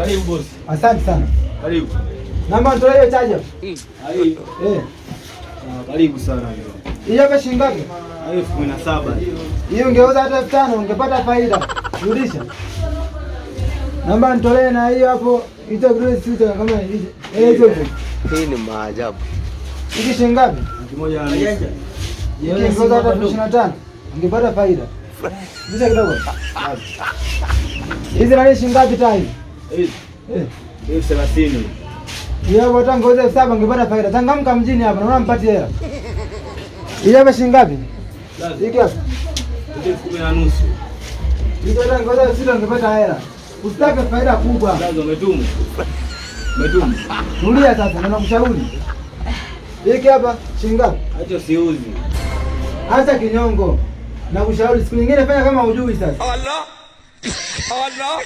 Karibu boss. Asante sana. Karibu. Namba nitolee hiyo charger. Hai. Karibu sana. Hiyo hapa shilingi ngapi? 17,000. Hiyo ungeuza hata 5,000 ungepata faida. Rudisha. Namba nitolee na hiyo hapo hizo grade sita kama hizi. Hizo. Hii ni maajabu. Hiki shilingi ngapi? 1,000. Hiyo ungeuza hata 25 ungepata faida. Rudisha kidogo. Hizi nani shilingi ngapi tai? Hizi. 30,000. Hiyo bota ngoze 7 ungepata faida. Changamka mjini hapa naona mpatie hela. Hiyo hapa shilingi ngapi? Hiki hapa. 10,000. Hizo hata ngoze 6 ungepata hela. Usitake faida kubwa. Lazo umetuma. Umetuma. Tulia sasa na nakushauri. Hiki hapa shilingi ngapi? Acha siuzi. Acha kinyongo. Nakushauri siku nyingine fanya kama hujui sasa. Allah. Allah.